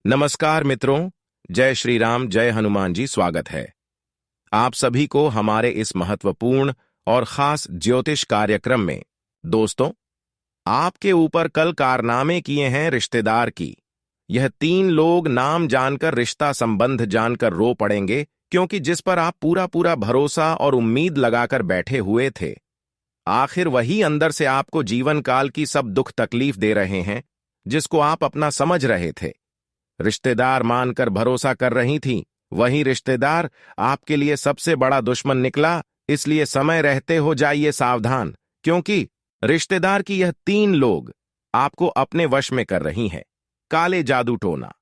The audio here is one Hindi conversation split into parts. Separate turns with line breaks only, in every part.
नमस्कार मित्रों, जय श्री राम, जय हनुमान जी। स्वागत है आप सभी को हमारे इस महत्वपूर्ण और खास ज्योतिष कार्यक्रम में। दोस्तों, आपके ऊपर कल कारनामे किए हैं रिश्तेदार की। यह 3 लोग नाम जानकर, रिश्ता संबंध जानकर रो पड़ेंगे, क्योंकि जिस पर आप पूरा पूरा भरोसा और उम्मीद लगाकर बैठे हुए थे, आखिर वही अंदर से आपको जीवन काल की सब दुख तकलीफ दे रहे हैं, जिसको आप अपना समझ रहे थे। रिश्तेदार मानकर भरोसा कर रही थी, वही रिश्तेदार आपके लिए सबसे बड़ा दुश्मन निकला। इसलिए समय रहते हो जाइए सावधान, क्योंकि रिश्तेदार की यह 3 लोग आपको अपने वश में कर रही हैं। काले जादू टोना,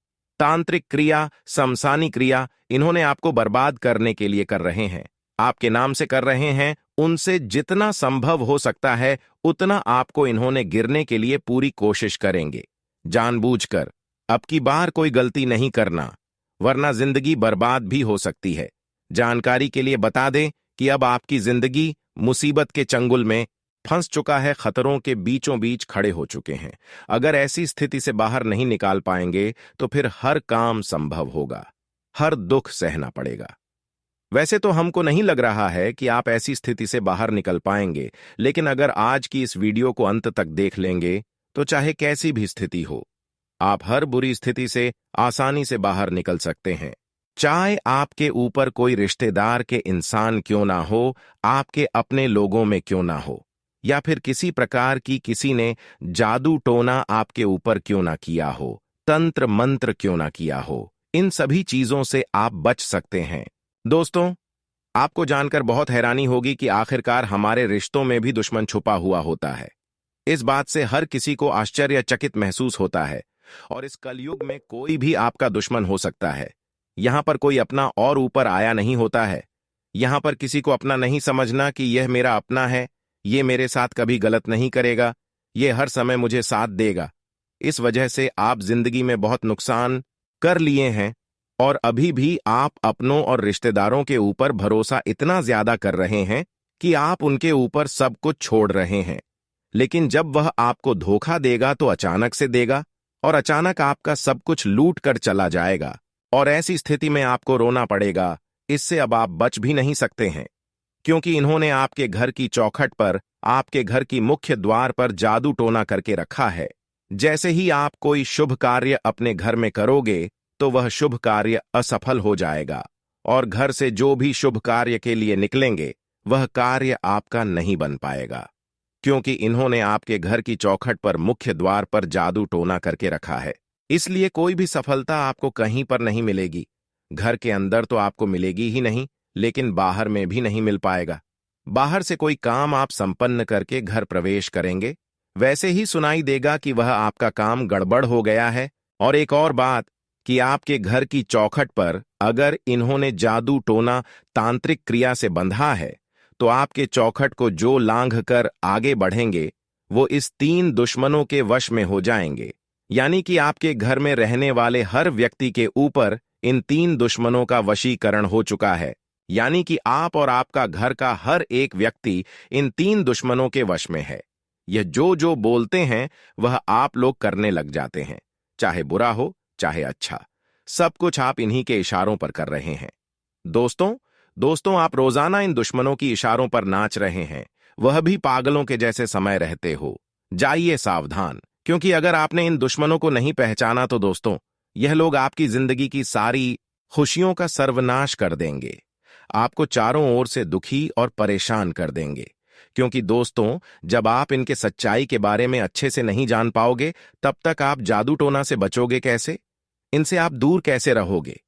तांत्रिक क्रिया, शमशानी क्रिया, इन्होंने आपको बर्बाद करने के लिए कर रहे हैं। आपके नाम से कर रहे हैं। उनसे जितना संभव हो सकता है उतना आपको इन्होंने गिरने के लिए पूरी कोशिश करेंगे। जानबूझकर अब की बार कोई गलती नहीं करना, वरना जिंदगी बर्बाद भी हो सकती है। जानकारी के लिए बता दें कि अब आपकी जिंदगी मुसीबत के चंगुल में फंस चुका है, खतरों के बीचों बीच खड़े हो चुके हैं। अगर ऐसी स्थिति से बाहर नहीं निकाल पाएंगे तो फिर हर काम संभव होगा, हर दुख सहना पड़ेगा। वैसे तो हमको नहीं लग रहा है कि आप ऐसी स्थिति से बाहर निकल पाएंगे, लेकिन अगर आज की इस वीडियो को अंत तक देख लेंगे तो चाहे कैसी भी स्थिति हो, आप हर बुरी स्थिति से आसानी से बाहर निकल सकते हैं। चाहे आपके ऊपर कोई रिश्तेदार के इंसान क्यों ना हो, आपके अपने लोगों में क्यों ना हो, या फिर किसी प्रकार की किसी ने जादू टोना आपके ऊपर क्यों ना किया हो, तंत्र मंत्र क्यों ना किया हो, इन सभी चीजों से आप बच सकते हैं। दोस्तों, आपको जानकर बहुत हैरानी होगी कि आखिरकार हमारे रिश्तों में भी दुश्मन छुपा हुआ होता है। इस बात से हर किसी को आश्चर्यचकित महसूस होता है, और इस कलयुग में कोई भी आपका दुश्मन हो सकता है। यहां पर कोई अपना और ऊपर आया नहीं होता है। यहां पर किसी को अपना नहीं समझना कि यह मेरा अपना है, ये मेरे साथ कभी गलत नहीं करेगा, ये हर समय मुझे साथ देगा। इस वजह से आप जिंदगी में बहुत नुकसान कर लिए हैं, और अभी भी आप अपनों और रिश्तेदारों के ऊपर भरोसा इतना ज्यादा कर रहे हैं कि आप उनके ऊपर सब कुछ छोड़ रहे हैं। लेकिन जब वह आपको धोखा देगा तो अचानक से देगा, और अचानक आपका सब कुछ लूट कर चला जाएगा, और ऐसी स्थिति में आपको रोना पड़ेगा। इससे अब आप बच भी नहीं सकते हैं, क्योंकि इन्होंने आपके घर की चौखट पर, आपके घर की मुख्य द्वार पर जादू टोना करके रखा है। जैसे ही आप कोई शुभ कार्य अपने घर में करोगे तो वह शुभ कार्य असफल हो जाएगा, और घर से जो भी शुभ कार्य के लिए निकलेंगे वह कार्य आपका नहीं बन पाएगा, क्योंकि इन्होंने आपके घर की चौखट पर, मुख्य द्वार पर जादू टोना करके रखा है। इसलिए कोई भी सफलता आपको कहीं पर नहीं मिलेगी। घर के अंदर तो आपको मिलेगी ही नहीं, लेकिन बाहर में भी नहीं मिल पाएगा। बाहर से कोई काम आप संपन्न करके घर प्रवेश करेंगे, वैसे ही सुनाई देगा कि वह आपका काम गड़बड़ हो गया है। और एक और बात कि आपके घर की चौखट पर अगर इन्होंने जादू टोना तांत्रिक क्रिया से बंधा है, तो आपके चौखट को जो लांघ कर आगे बढ़ेंगे वो इस 3 दुश्मनों के वश में हो जाएंगे। यानी कि आपके घर में रहने वाले हर व्यक्ति के ऊपर इन 3 दुश्मनों का वशीकरण हो चुका है। यानी कि आप और आपका घर का हर एक व्यक्ति इन 3 दुश्मनों के वश में है। यह जो जो बोलते हैं वह आप लोग करने लग जाते हैं, चाहे बुरा हो चाहे अच्छा, सब कुछ आप इन्हीं के इशारों पर कर रहे हैं। दोस्तों, आप रोजाना इन दुश्मनों की इशारों पर नाच रहे हैं, वह भी पागलों के जैसे समय रहते हो। जाइए सावधान, क्योंकि अगर आपने इन दुश्मनों को नहीं पहचाना तो दोस्तों, यह लोग आपकी जिंदगी की सारी खुशियों का सर्वनाश कर देंगे। आपको चारों ओर से दुखी और परेशान कर देंगे, क्योंकि दोस्तों, जब आप इनके सच्चाई के बारे में अच्छे से नहीं जान पाओगे, तब तक आप जादू टोना से बचोगे कैसे, इनसे आप दूर कैसे रहोगे?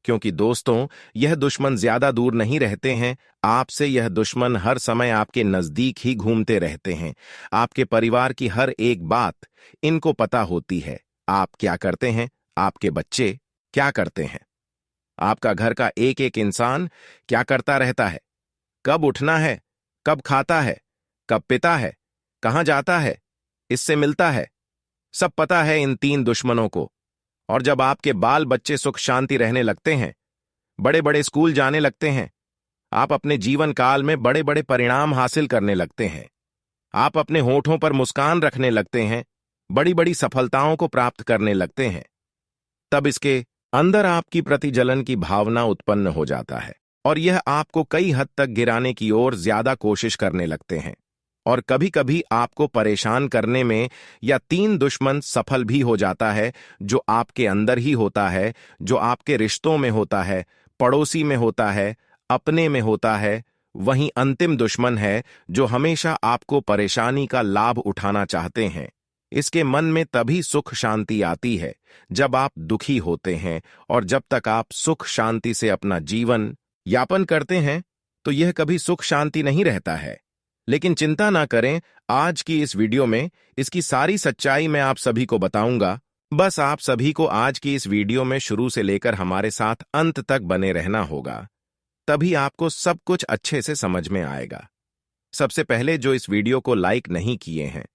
क्योंकि दोस्तों, यह दुश्मन ज्यादा दूर नहीं रहते हैं आपसे। यह दुश्मन हर समय आपके नजदीक ही घूमते रहते हैं। आपके परिवार की हर एक बात इनको पता होती है। आप क्या करते हैं, आपके बच्चे क्या करते हैं, आपका घर का एक एक इंसान क्या करता रहता है, कब उठना है, कब खाता है, कब पीता है, कहां जाता है, इससे मिलता है, सब पता है इन 3 दुश्मनों को। और जब आपके बाल बच्चे सुख शांति रहने लगते हैं, बड़े बड़े स्कूल जाने लगते हैं, आप अपने जीवन काल में बड़े बड़े परिणाम हासिल करने लगते हैं, आप अपने होठों पर मुस्कान रखने लगते हैं, बड़ी बड़ी सफलताओं को प्राप्त करने लगते हैं, तब इसके अंदर आपकी प्रति जलन की भावना उत्पन्न हो जाता है और यह आपको कई हद तक गिराने की ओर ज्यादा कोशिश करने लगते हैं और कभी कभी आपको परेशान करने में या तीन दुश्मन सफल भी हो जाता है, जो आपके अंदर ही होता है, जो आपके रिश्तों में होता है, पड़ोसी में होता है, अपने में होता है। वहीं अंतिम दुश्मन है जो हमेशा आपको परेशानी का लाभ उठाना चाहते हैं। इसके मन में तभी सुख शांति आती है जब आप दुखी होते हैं, और जब तक आप सुख शांति से अपना जीवन यापन करते हैं तो यह कभी सुख शांति नहीं रहता है। लेकिन चिंता ना करें, आज की इस वीडियो में इसकी सारी सच्चाई मैं आप सभी को बताऊंगा। बस आप सभी को आज की इस वीडियो में शुरू से लेकर हमारे साथ अंत तक बने रहना होगा, तभी आपको सब कुछ अच्छे से समझ में आएगा। सबसे पहले जो इस वीडियो को लाइक नहीं किए हैं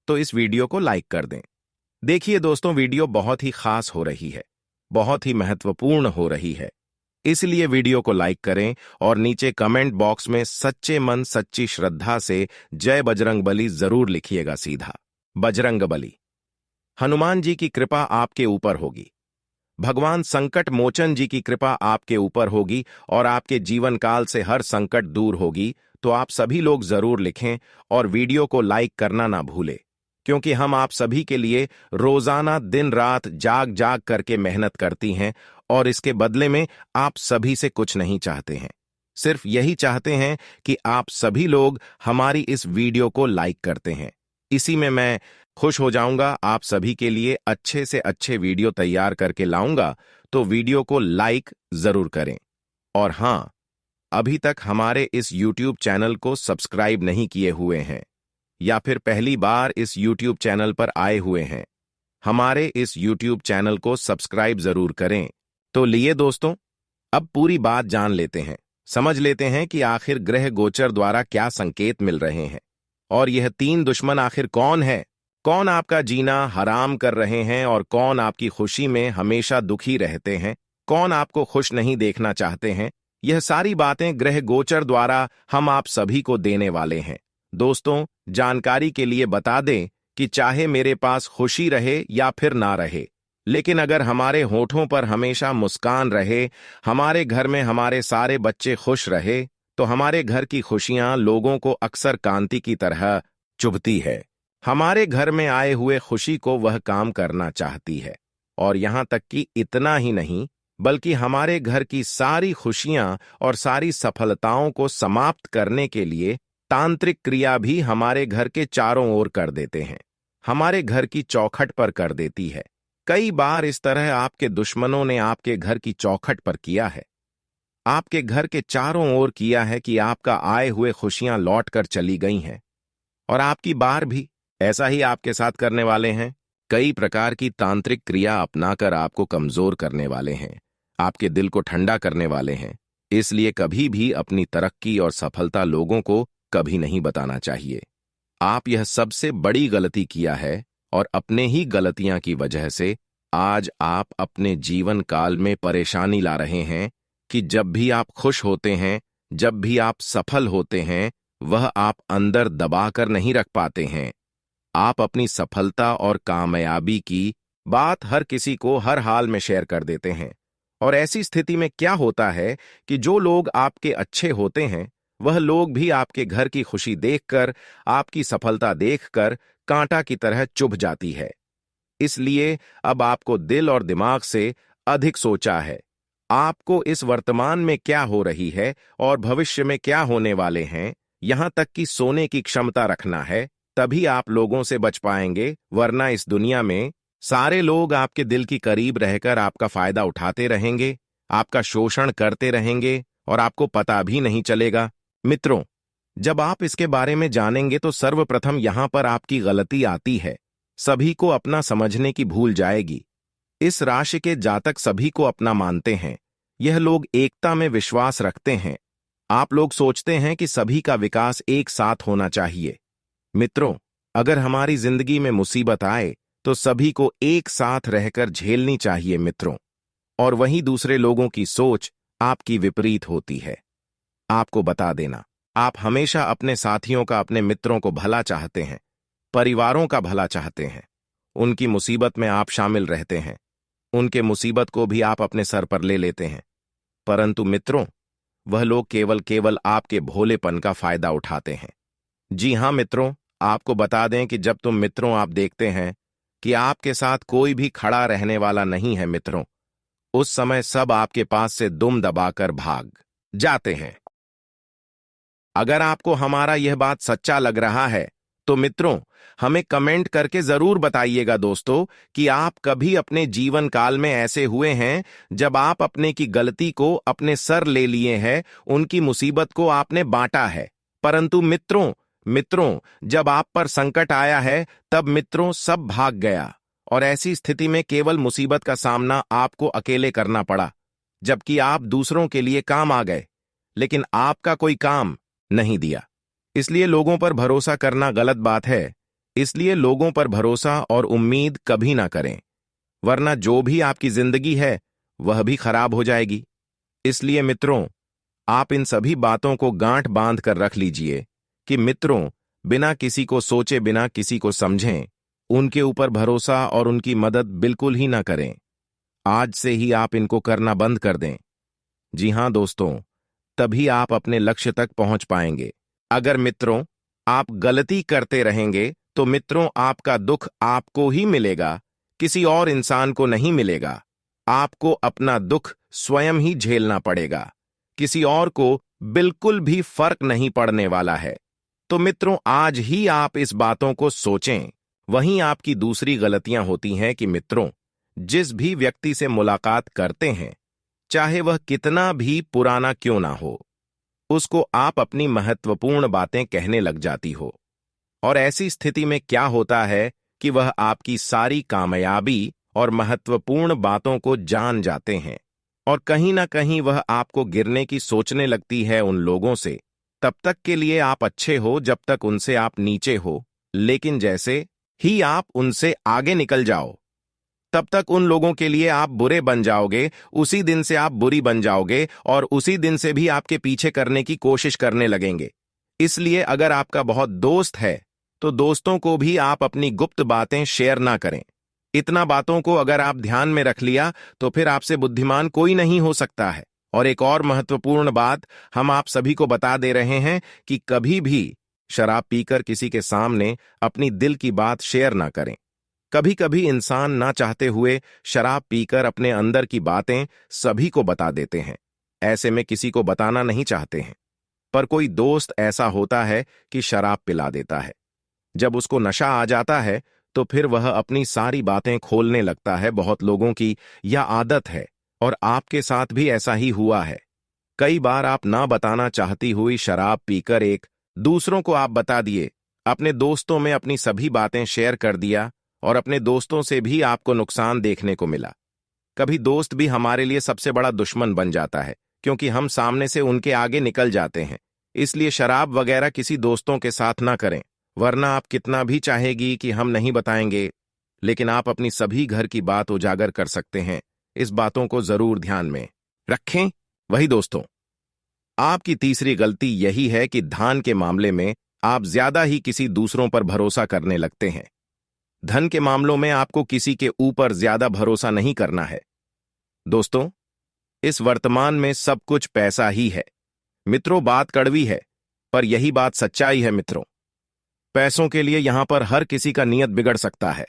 तो इस वीडियो को लाइक कर दें। देखिए दोस्तों, वीडियो बहुत ही खास हो रही है, बहुत ही महत्वपूर्ण हो रही है, इसलिए वीडियो को लाइक करें और नीचे कमेंट बॉक्स में सच्चे मन सच्ची श्रद्धा से जय बजरंग बली जरूर लिखिएगा। सीधा बजरंग बली। हनुमान जी की कृपा आपके ऊपर होगी, भगवान संकट मोचन जी की कृपा आपके ऊपर होगी और आपके जीवन काल से हर संकट दूर होगी। तो आप सभी लोग जरूर लिखें और वीडियो को लाइक करना ना भूलें, क्योंकि हम आप सभी के लिए रोजाना दिन रात जाग जाग करके मेहनत करती हैं और इसके बदले में आप सभी से कुछ नहीं चाहते हैं, सिर्फ यही चाहते हैं कि आप सभी लोग हमारी इस वीडियो को लाइक करते हैं। इसी में मैं खुश हो जाऊंगा। आप सभी के लिए अच्छे से अच्छे वीडियो तैयार करके लाऊंगा, तो वीडियो को लाइक जरूर करें। और हां, अभी तक हमारे इस YouTube चैनल को सब्सक्राइब नहीं किए हुए हैं या फिर पहली बार इस YouTube चैनल पर आए हुए हैं, हमारे इस YouTube चैनल को सब्सक्राइब जरूर करें। तो लिए दोस्तों, अब पूरी बात जान लेते हैं, समझ लेते हैं कि आखिर ग्रह गोचर द्वारा क्या संकेत मिल रहे हैं और यह तीन दुश्मन आखिर कौन है, कौन आपका जीना हराम कर रहे हैं और कौन आपकी खुशी में हमेशा दुखी रहते हैं, कौन आपको खुश नहीं देखना चाहते हैं। यह सारी बातें ग्रह गोचर द्वारा हम आप सभी को देने वाले हैं। दोस्तों, जानकारी के लिए बता दें कि चाहे मेरे पास खुशी रहे या फिर ना रहे, लेकिन अगर हमारे होठों पर हमेशा मुस्कान रहे, हमारे घर में हमारे सारे बच्चे खुश रहे, तो हमारे घर की खुशियां लोगों को अक्सर कांति की तरह चुभती है। हमारे घर में आए हुए खुशी को वह काम करना चाहती है, और यहां तक कि इतना ही नहीं, बल्कि हमारे घर की सारी खुशियां और सारी सफलताओं को समाप्त करने के लिए तांत्रिक क्रिया भी हमारे घर के चारों ओर कर देते हैं, हमारे घर की चौखट पर कर देती है। कई बार इस तरह आपके दुश्मनों ने आपके घर की चौखट पर किया है, आपके घर के चारों ओर किया है कि आपका आए हुए खुशियां लौट कर चली गई हैं, और आपकी बार भी ऐसा ही आपके साथ करने वाले हैं। कई प्रकार की तांत्रिक क्रिया अपनाकर आपको कमजोर करने वाले हैं, आपके दिल को ठंडा करने वाले हैं। इसलिए कभी भी अपनी तरक्की और सफलता लोगों को कभी नहीं बताना चाहिए। आप यह सबसे बड़ी गलती किया है और अपने ही गलतियां की वजह से आज आप अपने जीवन काल में परेशानी ला रहे हैं कि जब भी आप खुश होते हैं, जब भी आप सफल होते हैं, वह आप अंदर दबाकर नहीं रख पाते हैं। आप अपनी सफलता और कामयाबी की बात हर किसी को हर हाल में शेयर कर देते हैं, और ऐसी स्थिति में क्या होता है कि जो लोग आपके अच्छे होते हैं वह लोग भी आपके घर की खुशी देखकर, आपकी सफलता देखकर कांटा की तरह चुभ जाती है। इसलिए अब आपको दिल और दिमाग से अधिक सोचा है। आपको इस वर्तमान में क्या हो रही है और भविष्य में क्या होने वाले हैं, यहां तक कि सोने की क्षमता रखना है, तभी आप लोगों से बच पाएंगे। वरना इस दुनिया में सारे लोग आपके दिल की करीब रहकर आपका फायदा उठाते रहेंगे, आपका शोषण करते रहेंगे और आपको पता भी नहीं चलेगा। मित्रों, जब आप इसके बारे में जानेंगे तो सर्वप्रथम यहां पर आपकी गलती आती है, सभी को अपना समझने की भूल जाएगी। इस राशि के जातक सभी को अपना मानते हैं, यह लोग एकता में विश्वास रखते हैं। आप लोग सोचते हैं कि सभी का विकास एक साथ होना चाहिए। मित्रों, अगर हमारी जिंदगी में मुसीबत आए तो सभी को एक साथ रहकर झेलनी चाहिए मित्रों, और वहीं दूसरे लोगों की सोच आपकी विपरीत होती है। आपको बता देना, आप हमेशा अपने साथियों का, अपने मित्रों को भला चाहते हैं, परिवारों का भला चाहते हैं, उनकी मुसीबत में आप शामिल रहते हैं, उनके मुसीबत को भी आप अपने सर पर ले लेते हैं। परंतु मित्रों, वह लोग केवल आपके भोलेपन का फायदा उठाते हैं। जी हाँ मित्रों, आपको बता दें कि जब तुम मित्रों आप देखते हैं कि आपके साथ कोई भी खड़ा रहने वाला नहीं है मित्रों, उस समय सब आपके पास से दुम दबाकर भाग जाते हैं। अगर आपको हमारा यह बात सच्चा लग रहा है तो मित्रों, हमें कमेंट करके जरूर बताइएगा दोस्तों कि आप कभी अपने जीवन काल में ऐसे हुए हैं जब आप अपने की गलती को अपने सर ले लिए हैं, उनकी मुसीबत को आपने बांटा है। परंतु मित्रों जब आप पर संकट आया है तब मित्रों सब भाग गया, और ऐसी स्थिति में केवल मुसीबत का सामना आपको अकेले करना पड़ा, जबकि आप दूसरों के लिए काम आ गए, लेकिन आपका कोई काम नहीं दिया। इसलिए लोगों पर भरोसा करना गलत बात है। इसलिए लोगों पर भरोसा और उम्मीद कभी ना करें, वरना जो भी आपकी जिंदगी है वह भी खराब हो जाएगी। इसलिए मित्रों, आप इन सभी बातों को गांठ बांध कर रख लीजिए कि मित्रों, बिना किसी को सोचे, बिना किसी को समझें, उनके ऊपर भरोसा और उनकी मदद बिल्कुल ही ना करें। आज से ही आप इनको करना बंद कर दें। जी हां दोस्तों, तभी आप अपने लक्ष्य तक पहुंच पाएंगे। अगर मित्रों आप गलती करते रहेंगे तो मित्रों आपका दुख आपको ही मिलेगा, किसी और इंसान को नहीं मिलेगा। आपको अपना दुख स्वयं ही झेलना पड़ेगा, किसी और को बिल्कुल भी फर्क नहीं पड़ने वाला है। तो मित्रों, आज ही आप इस बातों को सोचें। वहीं आपकी दूसरी गलतियां होती हैं कि मित्रों, जिस भी व्यक्ति से मुलाकात करते हैं, चाहे वह कितना भी पुराना क्यों ना हो, उसको आप अपनी महत्वपूर्ण बातें कहने लग जाती हो। और ऐसी स्थिति में क्या होता है कि वह आपकी सारी कामयाबी और महत्वपूर्ण बातों को जान जाते हैं, और कहीं ना कहीं वह आपको गिरने की सोचने लगती है उन लोगों से। तब तक के लिए आप अच्छे हो जब तक उनसे आप नीचे हो, लेकिन जैसे ही आप उनसे आगे निकल जाओ, तब तक उन लोगों के लिए आप बुरे बन जाओगे, उसी दिन से आप बुरी बन जाओगे, और उसी दिन से भी आपके पीछे करने की कोशिश करने लगेंगे। इसलिए अगर आपका बहुत दोस्त है तो दोस्तों को भी आप अपनी गुप्त बातें शेयर ना करें। इतना बातों को अगर आप ध्यान में रख लिया तो फिर आपसे बुद्धिमान कोई नहीं हो सकता है। और एक और महत्वपूर्ण बात हम आप सभी को बता दे रहे हैं कि कभी भी शराब पीकर किसी के सामने अपनी दिल की बात शेयर ना करें। कभी कभी इंसान ना चाहते हुए शराब पीकर अपने अंदर की बातें सभी को बता देते हैं। ऐसे में किसी को बताना नहीं चाहते हैं, पर कोई दोस्त ऐसा होता है कि शराब पिला देता है। जब उसको नशा आ जाता है तो फिर वह अपनी सारी बातें खोलने लगता है। बहुत लोगों की यह आदत है, और आपके साथ भी ऐसा ही हुआ है। कई बार आप ना बताना चाहती हुई शराब पीकर एक दूसरों को आप बता दिए, अपने दोस्तों में अपनी सभी बातें शेयर कर दिया, और अपने दोस्तों से भी आपको नुकसान देखने को मिला। कभी दोस्त भी हमारे लिए सबसे बड़ा दुश्मन बन जाता है, क्योंकि हम सामने से उनके आगे निकल जाते हैं। इसलिए शराब वगैरह किसी दोस्तों के साथ ना करें, वरना आप कितना भी चाहेगी कि हम नहीं बताएंगे, लेकिन आप अपनी सभी घर की बात उजागर कर सकते हैं। इस बातों को जरूर ध्यान में रखें। वही दोस्तों, आपकी तीसरी गलती यही है कि धन के मामले में आप ज्यादा ही किसी दूसरों पर भरोसा करने लगते हैं। धन के मामलों में आपको किसी के ऊपर ज्यादा भरोसा नहीं करना है। दोस्तों, इस वर्तमान में सब कुछ पैसा ही है। मित्रों, बात कड़वी है, पर यही बात सच्चाई है मित्रों। पैसों के लिए यहां पर हर किसी का नियत बिगड़ सकता है,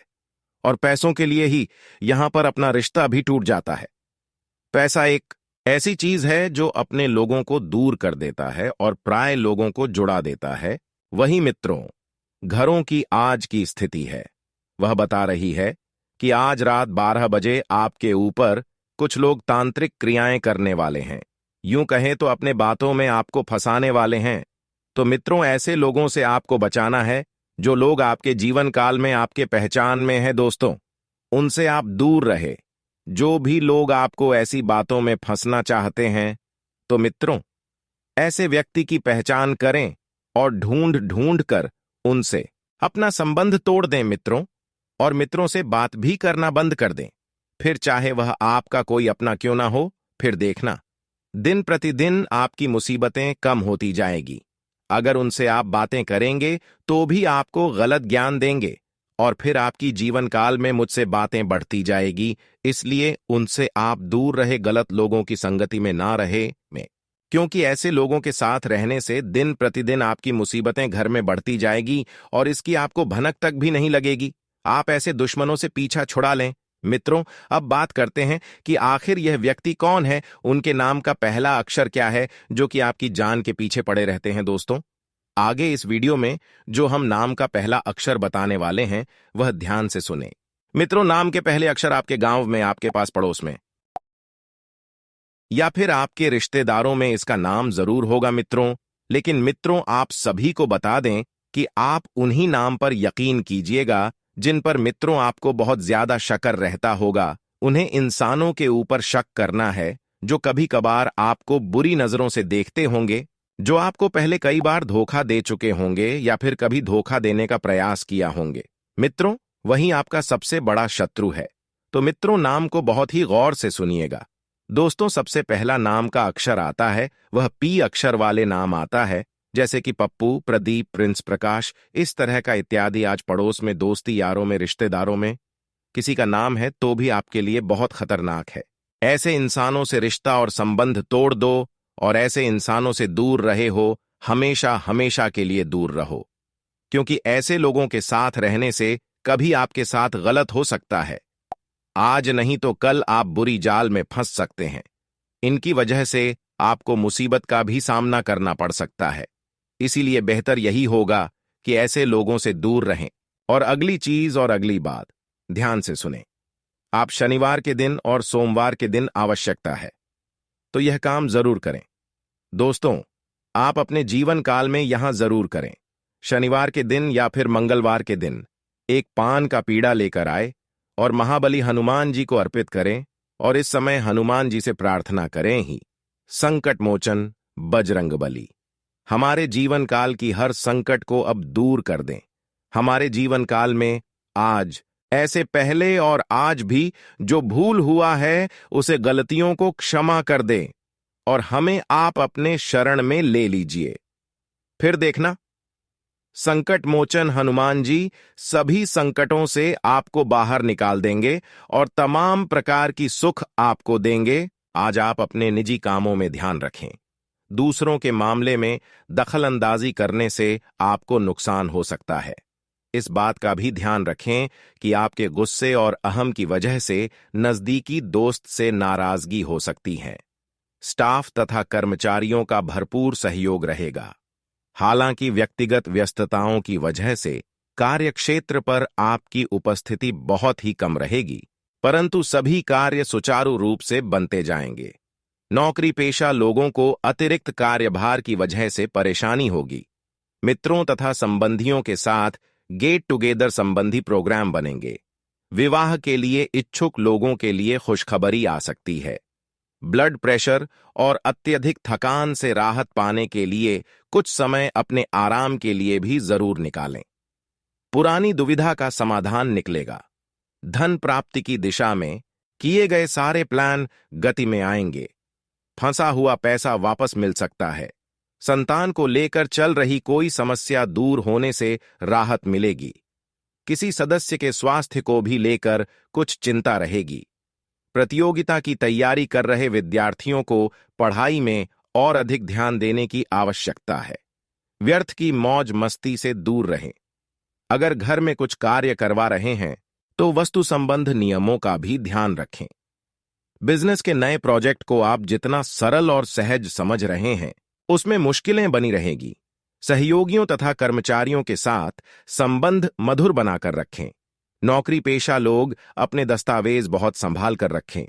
और पैसों के लिए ही यहां पर अपना रिश्ता भी टूट जाता है। पैसा एक ऐसी चीज है जो अपने लोगों को दूर कर देता है और पराये लोगों को जुड़ा देता है। वही मित्रों, घरों की आज की स्थिति है। वह बता रही है कि आज रात 12 बजे आपके ऊपर कुछ लोग तांत्रिक क्रियाएं करने वाले हैं। यूं कहें तो अपने बातों में आपको फंसाने वाले हैं। तो मित्रों, ऐसे लोगों से आपको बचाना है जो लोग आपके जीवन काल में आपके पहचान में हैं। दोस्तों, उनसे आप दूर रहे। जो भी लोग आपको ऐसी बातों में फंसना चाहते हैं, तो मित्रों, ऐसे व्यक्ति की पहचान करें और ढूंढ ढूंढ कर उनसे अपना संबंध तोड़ दें मित्रों, और मित्रों से बात भी करना बंद कर दें। फिर चाहे वह आपका कोई अपना क्यों ना हो, फिर देखना दिन प्रतिदिन आपकी मुसीबतें कम होती जाएगी। अगर उनसे आप बातें करेंगे तो भी आपको गलत ज्ञान देंगे, और फिर आपकी जीवन काल में मुझसे बातें बढ़ती जाएगी, इसलिए उनसे आप दूर रहे, गलत लोगों की संगति में ना रहे में, क्योंकि ऐसे लोगों के साथ रहने से दिन प्रतिदिन आपकी मुसीबतें घर में बढ़ती जाएगी और इसकी आपको भनक तक भी नहीं लगेगी। आप ऐसे दुश्मनों से पीछा छुड़ा लें। मित्रों, अब बात करते हैं कि आखिर यह व्यक्ति कौन है, उनके नाम का पहला अक्षर क्या है जो कि आपकी जान के पीछे पड़े रहते हैं। दोस्तों, आगे इस वीडियो में जो हम नाम का पहला अक्षर बताने वाले हैं वह ध्यान से सुने। मित्रों, नाम के पहले अक्षर आपके गांव में, आपके पास पड़ोस में या फिर आपके रिश्तेदारों में इसका नाम जरूर होगा मित्रों। लेकिन मित्रों, आप सभी को बता दें कि आप उन्हीं नाम पर यकीन कीजिएगा जिन पर मित्रों आपको बहुत ज्यादा शक रहता होगा। उन्हें इंसानों के ऊपर शक करना है जो कभी कभार आपको बुरी नजरों से देखते होंगे, जो आपको पहले कई बार धोखा दे चुके होंगे या फिर कभी धोखा देने का प्रयास किया होंगे। मित्रों, वही आपका सबसे बड़ा शत्रु है। तो मित्रों, नाम को बहुत ही गौर से सुनिएगा। दोस्तों, सबसे पहला नाम का अक्षर आता है वह पी अक्षर वाले नाम आता है, जैसे कि पप्पू, प्रदीप, प्रिंस, प्रकाश, इस तरह का इत्यादि। आज पड़ोस में, दोस्ती यारों में, रिश्तेदारों में किसी का नाम है तो भी आपके लिए बहुत खतरनाक है। ऐसे इंसानों से रिश्ता और संबंध तोड़ दो और ऐसे इंसानों से दूर रहे हो, हमेशा हमेशा के लिए दूर रहो, क्योंकि ऐसे लोगों के साथ रहने से कभी आपके साथ गलत हो सकता है। आज नहीं तो कल आप बुरी जाल में फंस सकते हैं। इनकी वजह से आपको मुसीबत का भी सामना करना पड़ सकता है। इसीलिए बेहतर यही होगा कि ऐसे लोगों से दूर रहें। और अगली चीज और अगली बात ध्यान से सुनें। आप शनिवार के दिन और सोमवार के दिन आवश्यकता है तो यह काम जरूर करें। दोस्तों, आप अपने जीवन काल में यहां जरूर करें। शनिवार के दिन या फिर मंगलवार के दिन एक पान का पीड़ा लेकर आए और महाबली हनुमान जी को अर्पित करें और इस समय हनुमान जी से प्रार्थना करें ही, संकट मोचन बजरंग बली, हमारे जीवन काल की हर संकट को अब दूर कर दें। हमारे जीवन काल में आज, ऐसे पहले और आज भी जो भूल हुआ है उसे गलतियों को क्षमा कर दें और हमें आप अपने शरण में ले लीजिए। फिर देखना, संकट मोचन हनुमान जी सभी संकटों से आपको बाहर निकाल देंगे और तमाम प्रकार की सुख आपको देंगे। आज आप अपने निजी कामों में ध्यान रखें। दूसरों के मामले में दखल अंदाजी करने से आपको नुकसान हो सकता है। इस बात का भी ध्यान रखें कि आपके गुस्से और अहम की वजह से नजदीकी दोस्त से नाराजगी हो सकती है। स्टाफ तथा कर्मचारियों का भरपूर सहयोग रहेगा। हालांकि व्यक्तिगत व्यस्तताओं की वजह से कार्यक्षेत्र पर आपकी उपस्थिति बहुत ही कम रहेगी, परंतु सभी कार्य सुचारू रूप से बनते जाएंगे। नौकरी पेशा लोगों को अतिरिक्त कार्यभार की वजह से परेशानी होगी। मित्रों तथा संबंधियों के साथ गेट टुगेदर संबंधी प्रोग्राम बनेंगे। विवाह के लिए इच्छुक लोगों के लिए खुशखबरी आ सकती है। ब्लड प्रेशर और अत्यधिक थकान से राहत पाने के लिए कुछ समय अपने आराम के लिए भी जरूर निकालें। पुरानी दुविधा का समाधान निकलेगा। धन प्राप्ति की दिशा में किए गए सारे प्लान गति में आएंगे। फंसा हुआ पैसा वापस मिल सकता है। संतान को लेकर चल रही कोई समस्या दूर होने से राहत मिलेगी। किसी सदस्य के स्वास्थ्य को भी लेकर कुछ चिंता रहेगी। प्रतियोगिता की तैयारी कर रहे विद्यार्थियों को पढ़ाई में और अधिक ध्यान देने की आवश्यकता है। व्यर्थ की मौज मस्ती से दूर रहें। अगर घर में कुछ कार्य करवा रहे हैं तो वस्तु संबंध नियमों का भी ध्यान रखें। बिजनेस के नए प्रोजेक्ट को आप जितना सरल और सहज समझ रहे हैं, उसमें मुश्किलें बनी रहेगी। सहयोगियों तथा कर्मचारियों के साथ संबंध मधुर बनाकर रखें। नौकरी पेशा लोग अपने दस्तावेज बहुत संभाल कर रखें।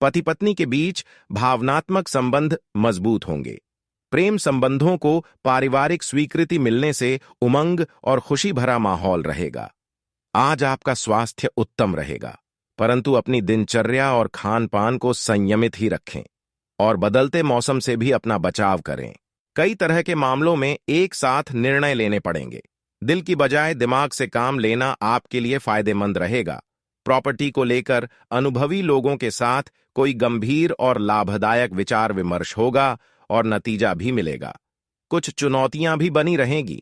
पति पत्नी के बीच भावनात्मक संबंध मजबूत होंगे। प्रेम संबंधों को पारिवारिक स्वीकृति मिलने से उमंग और खुशी भरा माहौल रहेगा। आज आपका स्वास्थ्य उत्तम रहेगा, परंतु अपनी दिनचर्या और खान पान को संयमित ही रखें और बदलते मौसम से भी अपना बचाव करें। कई तरह के मामलों में एक साथ निर्णय लेने पड़ेंगे। दिल की बजाय दिमाग से काम लेना आपके लिए फायदेमंद रहेगा। प्रॉपर्टी को लेकर अनुभवी लोगों के साथ कोई गंभीर और लाभदायक विचार विमर्श होगा और नतीजा भी मिलेगा। कुछ चुनौतियां भी बनी रहेंगी।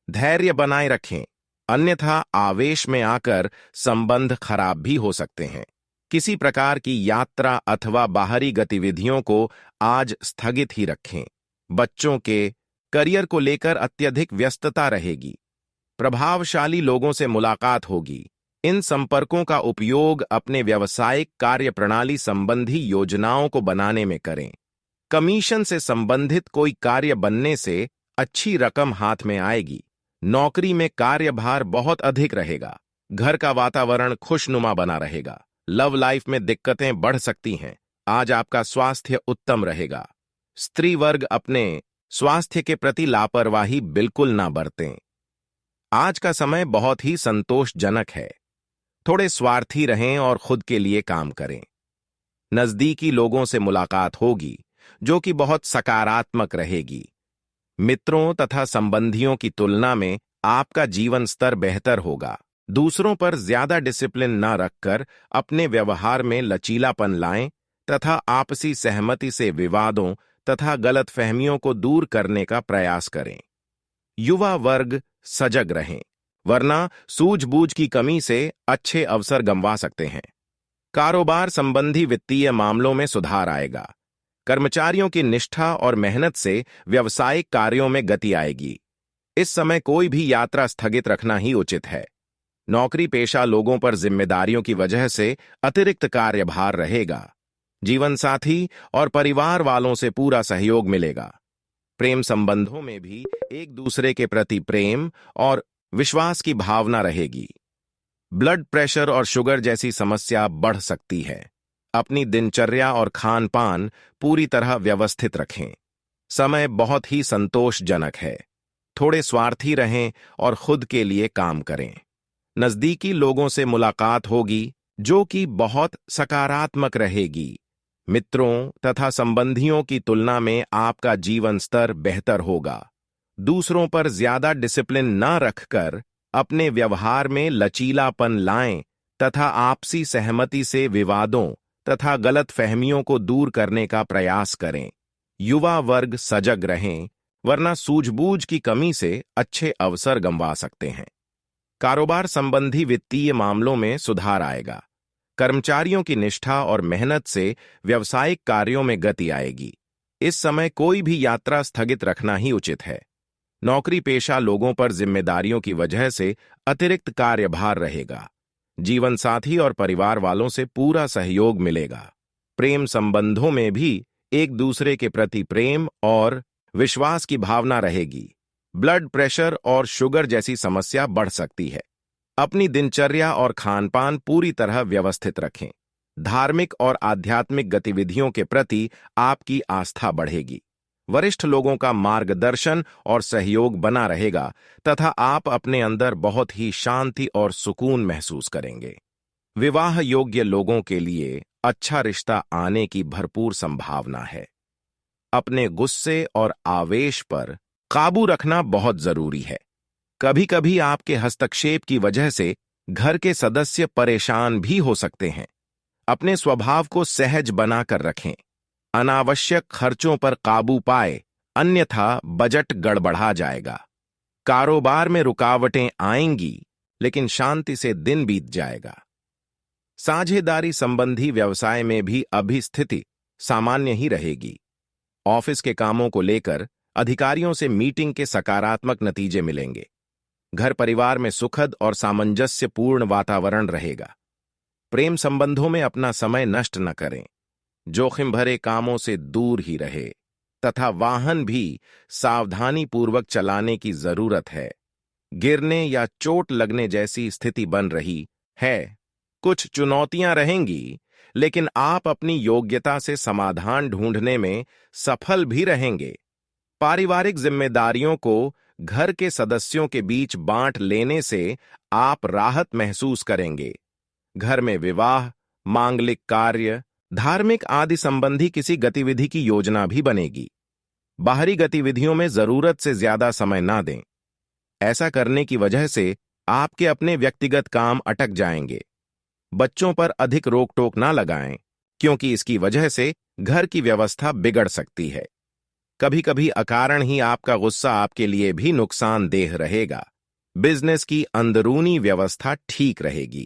धैर्य बनाए रखें। अन्यथा आवेश में आकर संबंध खराब भी हो सकते हैं। किसी प्रकार की यात्रा अथवा बाहरी गतिविधियों को आज स्थगित ही रखें। बच्चों के करियर को लेकर अत्यधिक व्यस्तता रहेगी। प्रभावशाली लोगों से मुलाकात होगी। इन संपर्कों का उपयोग अपने व्यावसायिक कार्यप्रणाली संबंधी योजनाओं को बनाने में करें। कमीशन से संबंधित कोई कार्य बनने से अच्छी रकम हाथ में आएगी। नौकरी में कार्यभार बहुत अधिक रहेगा। घर का वातावरण खुशनुमा बना रहेगा। लव लाइफ में दिक्कतें बढ़ सकती हैं। आज आपका स्वास्थ्य उत्तम रहेगा। स्त्री वर्ग अपने स्वास्थ्य के प्रति लापरवाही बिल्कुल ना बरतें। आज का समय बहुत ही संतोषजनक है। थोड़े स्वार्थी रहें और खुद के लिए काम करें। नजदीकी लोगों से मुलाकात होगी जो कि बहुत सकारात्मक रहेगी। मित्रों तथा संबंधियों की तुलना में आपका जीवन स्तर बेहतर होगा। दूसरों पर ज्यादा डिसिप्लिन न रखकर अपने व्यवहार में लचीलापन लाएं तथा आपसी सहमति से विवादों तथा गलतफहमियों को दूर करने का प्रयास करें। युवा वर्ग सजग रहें, वरना सूझबूझ की कमी से अच्छे अवसर गंवा सकते हैं। कारोबार संबंधी वित्तीय मामलों में सुधार आएगा। कर्मचारियों की निष्ठा और मेहनत से व्यावसायिक कार्यों में गति आएगी। इस समय कोई भी यात्रा स्थगित रखना ही उचित है। नौकरी पेशा लोगों पर जिम्मेदारियों की वजह से अतिरिक्त कार्यभार रहेगा। जीवन साथी और परिवार वालों से पूरा सहयोग मिलेगा। प्रेम संबंधों में भी एक दूसरे के प्रति प्रेम और विश्वास की भावना रहेगी। ब्लड प्रेशर और शुगर जैसी समस्या बढ़ सकती है। अपनी दिनचर्या और खान पान पूरी तरह व्यवस्थित रखें। समय बहुत ही संतोषजनक है। थोड़े स्वार्थी रहें और खुद के लिए काम करें। नजदीकी लोगों से मुलाकात होगी जो कि बहुत सकारात्मक रहेगी। मित्रों तथा संबंधियों की तुलना में आपका जीवन स्तर बेहतर होगा। दूसरों पर ज्यादा डिसिप्लिन न रखकर अपने व्यवहार में लचीलापन लाएं तथा आपसी सहमति से विवादों तथा गलतफहमियों को दूर करने का प्रयास करें। युवा वर्ग सजग रहें, वरना सूझबूझ की कमी से अच्छे अवसर गंवा सकते हैं। कारोबार संबंधी वित्तीय मामलों में सुधार आएगा। कर्मचारियों की निष्ठा और मेहनत से व्यावसायिक कार्यों में गति आएगी। इस समय कोई भी यात्रा स्थगित रखना ही उचित है। नौकरी पेशा लोगों पर जिम्मेदारियों की वजह से अतिरिक्त कार्यभार रहेगा। जीवन साथी और परिवार वालों से पूरा सहयोग मिलेगा। प्रेम संबंधों में भी एक दूसरे के प्रति प्रेम और विश्वास की भावना रहेगी। ब्लड प्रेशर और शुगर जैसी समस्या बढ़ सकती है। अपनी दिनचर्या और खानपान पूरी तरह व्यवस्थित रखें। धार्मिक और आध्यात्मिक गतिविधियों के प्रति आपकी आस्था बढ़ेगी। वरिष्ठ लोगों का मार्गदर्शन और सहयोग बना रहेगा तथा आप अपने अंदर बहुत ही शांति और सुकून महसूस करेंगे। विवाह योग्य लोगों के लिए अच्छा रिश्ता आने की भरपूर संभावना है। अपने गुस्से और आवेश पर काबू रखना बहुत जरूरी है। कभी कभी आपके हस्तक्षेप की वजह से घर के सदस्य परेशान भी हो सकते हैं। अपने स्वभाव को सहज बनाकर रखें। अनावश्यक खर्चों पर काबू पाए, अन्यथा बजट गड़बड़ा जाएगा। कारोबार में रुकावटें आएंगी, लेकिन शांति से दिन बीत जाएगा। साझेदारी संबंधी व्यवसाय में भी अभी स्थिति सामान्य ही रहेगी। ऑफिस के कामों को लेकर अधिकारियों से मीटिंग के सकारात्मक नतीजे मिलेंगे। घर परिवार में सुखद और सामंजस्यपूर्ण वातावरण रहेगा। प्रेम संबंधों में अपना समय नष्ट न करें। जोखिम भरे कामों से दूर ही रहे तथा वाहन भी सावधानी पूर्वक चलाने की जरूरत है। गिरने या चोट लगने जैसी स्थिति बन रही है। कुछ चुनौतियां रहेंगी, लेकिन आप अपनी योग्यता से समाधान ढूंढने में सफल भी रहेंगे। पारिवारिक जिम्मेदारियों को घर के सदस्यों के बीच बांट लेने से आप राहत महसूस करेंगे। घर में विवाह, मांगलिक कार्य, धार्मिक आदि संबंधी किसी गतिविधि की योजना भी बनेगी। बाहरी गतिविधियों में जरूरत से ज्यादा समय ना दें। ऐसा करने की वजह से आपके अपने व्यक्तिगत काम अटक जाएंगे। बच्चों पर अधिक रोक टोक ना लगाएं, क्योंकि इसकी वजह से घर की व्यवस्था बिगड़ सकती है। कभी कभी अकारण ही आपका गुस्सा आपके लिए भी नुकसानदेह रहेगा। बिजनेस की अंदरूनी व्यवस्था ठीक रहेगी।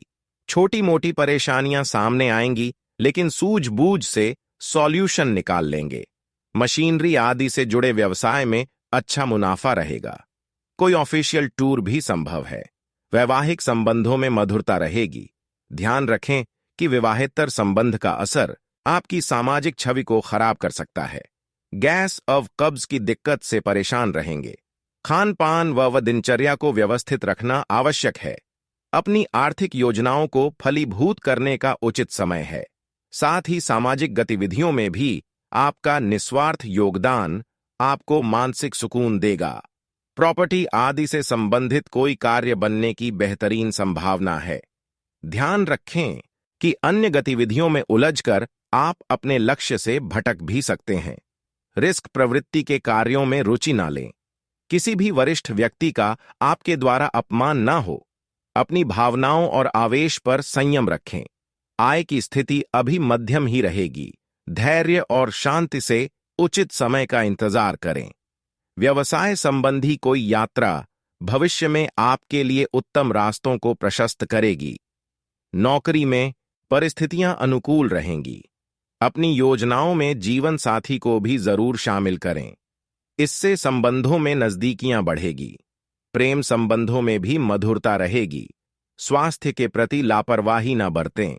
छोटी मोटी परेशानियां सामने आएंगी, लेकिन सूझबूझ से सॉल्यूशन निकाल लेंगे। मशीनरी आदि से जुड़े व्यवसाय में अच्छा मुनाफा रहेगा। कोई ऑफिशियल टूर भी संभव है। वैवाहिक संबंधों में मधुरता रहेगी। ध्यान रखें कि विवाहेतर संबंध का असर आपकी सामाजिक छवि को खराब कर सकता है। गैस और कब्ज की दिक्कत से परेशान रहेंगे। खान पान व दिनचर्या को व्यवस्थित रखना आवश्यक है। अपनी आर्थिक योजनाओं को फलीभूत करने का उचित समय है। साथ ही सामाजिक गतिविधियों में भी आपका निस्वार्थ योगदान आपको मानसिक सुकून देगा। प्रॉपर्टी आदि से संबंधित कोई कार्य बनने की बेहतरीन संभावना है। ध्यान रखें कि अन्य गतिविधियों में उलझकर आप अपने लक्ष्य से भटक भी सकते हैं। रिस्क प्रवृत्ति के कार्यों में रुचि ना लें। किसी भी वरिष्ठ व्यक्ति का आपके द्वारा अपमान ना हो। अपनी भावनाओं और आवेश पर संयम रखें। आय की स्थिति अभी मध्यम ही रहेगी। धैर्य और शांति से उचित समय का इंतजार करें। व्यवसाय संबंधी कोई यात्रा भविष्य में आपके लिए उत्तम रास्तों को प्रशस्त करेगी। नौकरी में परिस्थितियां अनुकूल रहेंगी। अपनी योजनाओं में जीवन साथी को भी जरूर शामिल करें। इससे संबंधों में नजदीकियां बढ़ेगी। प्रेम संबंधों में भी मधुरता रहेगी। स्वास्थ्य के प्रति लापरवाही न बरतें।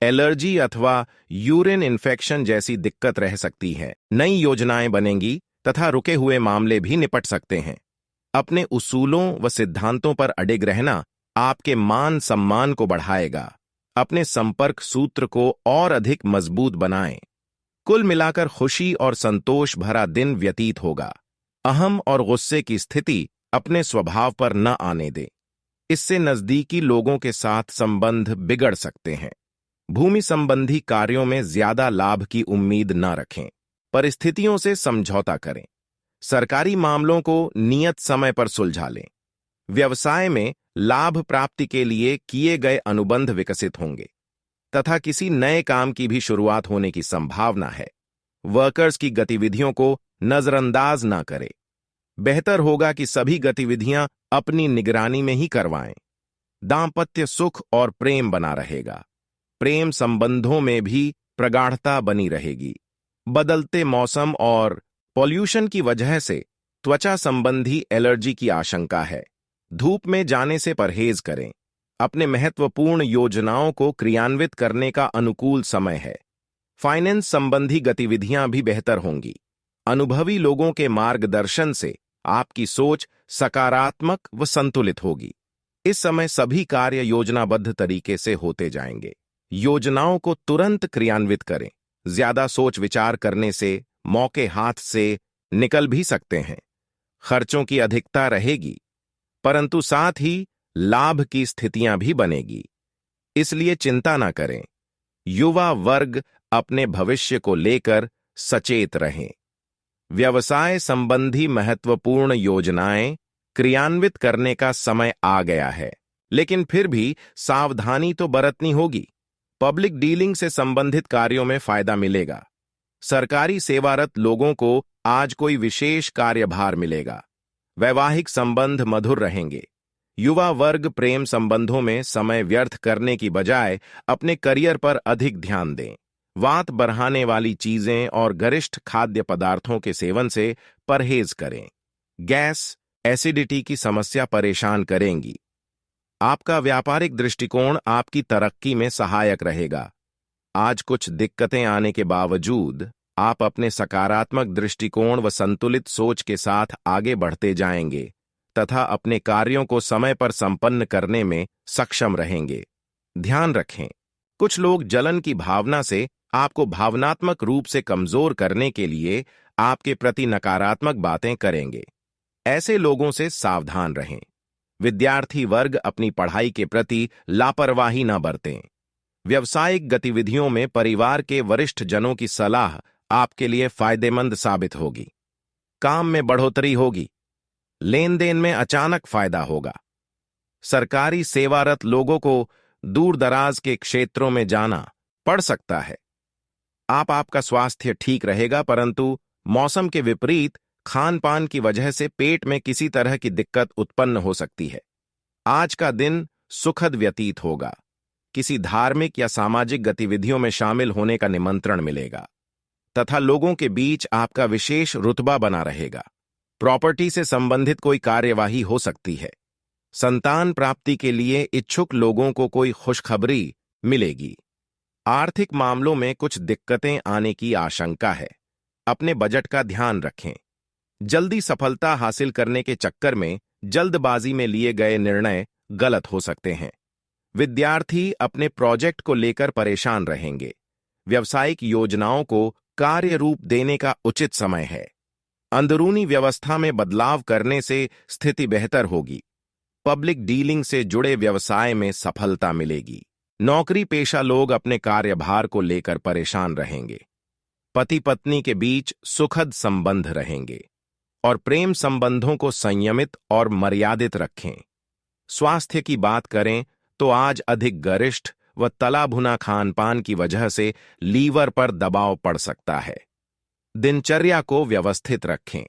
एलर्जी अथवा यूरिन इन्फेक्शन जैसी दिक्कत रह सकती है। नई योजनाएं बनेंगी तथा रुके हुए मामले भी निपट सकते हैं। अपने उसूलों व सिद्धांतों पर अडिग रहना आपके मान सम्मान को बढ़ाएगा। अपने संपर्क सूत्र को और अधिक मजबूत बनाएं। कुल मिलाकर खुशी और संतोष भरा दिन व्यतीत होगा। अहम और गुस्से की स्थिति अपने स्वभाव पर न आने दें। इससे नजदीकी लोगों के साथ संबंध बिगड़ सकते हैं। भूमि संबंधी कार्यों में ज्यादा लाभ की उम्मीद न रखें। परिस्थितियों से समझौता करें। सरकारी मामलों को नियत समय पर सुलझा लें। व्यवसाय में लाभ प्राप्ति के लिए किए गए अनुबंध विकसित होंगे तथा किसी नए काम की भी शुरुआत होने की संभावना है। वर्कर्स की गतिविधियों को नजरअंदाज ना करें। बेहतर होगा कि सभी गतिविधियां अपनी निगरानी में ही करवाएं। दांपत्य सुख और प्रेम बना रहेगा। प्रेम संबंधों में भी प्रगाढ़ता बनी रहेगी। बदलते मौसम और पॉल्यूशन की वजह से त्वचा संबंधी एलर्जी की आशंका है। धूप में जाने से परहेज करें। अपने महत्वपूर्ण योजनाओं को क्रियान्वित करने का अनुकूल समय है। फाइनेंस संबंधी गतिविधियां भी बेहतर होंगी। अनुभवी लोगों के मार्गदर्शन से आपकी सोच सकारात्मक व संतुलित होगी। इस समय सभी कार्य योजनाबद्ध तरीके से होते जाएंगे। योजनाओं को तुरंत क्रियान्वित करें। ज्यादा सोच विचार करने से मौके हाथ से निकल भी सकते हैं। खर्चों की अधिकता रहेगी, परंतु साथ ही लाभ की स्थितियां भी बनेगी। इसलिए चिंता ना करें। युवा वर्ग अपने भविष्य को लेकर सचेत रहें। व्यवसाय संबंधी महत्वपूर्ण योजनाएं क्रियान्वित करने का समय आ गया है, लेकिन फिर भी सावधानी तो बरतनी होगी। पब्लिक डीलिंग से संबंधित कार्यों में फायदा मिलेगा। सरकारी सेवारत लोगों को आज कोई विशेष कार्यभार मिलेगा। वैवाहिक संबंध मधुर रहेंगे। युवा वर्ग प्रेम संबंधों में समय व्यर्थ करने की बजाय अपने करियर पर अधिक ध्यान दें। वात बढ़ाने वाली चीजें और गरिष्ठ खाद्य पदार्थों के सेवन से परहेज करें। गैस, एसिडिटी की समस्या परेशान करेंगी। आपका व्यापारिक दृष्टिकोण आपकी तरक्की में सहायक रहेगा। आज कुछ दिक्कतें आने के बावजूद आप अपने सकारात्मक दृष्टिकोण व संतुलित सोच के साथ आगे बढ़ते जाएंगे तथा अपने कार्यों को समय पर संपन्न करने में सक्षम रहेंगे। ध्यान रखें, कुछ लोग जलन की भावना से आपको भावनात्मक रूप से कमजोर करने के लिए आपके प्रति नकारात्मक बातें करेंगे। ऐसे लोगों से सावधान रहें। विद्यार्थी वर्ग अपनी पढ़ाई के प्रति लापरवाही न बरतें। व्यावसायिक गतिविधियों में परिवार के वरिष्ठ जनों की सलाह आपके लिए फायदेमंद साबित होगी। काम में बढ़ोतरी होगी। लेन देन में अचानक फायदा होगा। सरकारी सेवारत लोगों को दूर दराज के क्षेत्रों में जाना पड़ सकता है। आपका स्वास्थ्य ठीक रहेगा, परंतु मौसम के विपरीत खान पान की वजह से पेट में किसी तरह की दिक्कत उत्पन्न हो सकती है। आज का दिन सुखद व्यतीत होगा। किसी धार्मिक या सामाजिक गतिविधियों में शामिल होने का निमंत्रण मिलेगा तथा लोगों के बीच आपका विशेष रुतबा बना रहेगा। प्रॉपर्टी से संबंधित कोई कार्यवाही हो सकती है। संतान प्राप्ति के लिए इच्छुक लोगों को कोई खुशखबरी मिलेगी। आर्थिक मामलों में कुछ दिक्कतें आने की आशंका है। अपने बजट का ध्यान रखें। जल्दी सफलता हासिल करने के चक्कर में जल्दबाजी में लिए गए निर्णय गलत हो सकते हैं। विद्यार्थी अपने प्रोजेक्ट को लेकर परेशान रहेंगे। व्यावसायिक योजनाओं को कार्य रूप देने का उचित समय है। अंदरूनी व्यवस्था में बदलाव करने से स्थिति बेहतर होगी। पब्लिक डीलिंग से जुड़े व्यवसाय में सफलता मिलेगी। नौकरी पेशा लोग अपने कार्यभार को लेकर परेशान रहेंगे। पति पत्नी के बीच सुखद संबंध रहेंगे और प्रेम संबंधों को संयमित और मर्यादित रखें। स्वास्थ्य की बात करें तो आज अधिक गरिष्ठ व तला भुना खानपान की वजह से लीवर पर दबाव पड़ सकता है। दिनचर्या को व्यवस्थित रखें।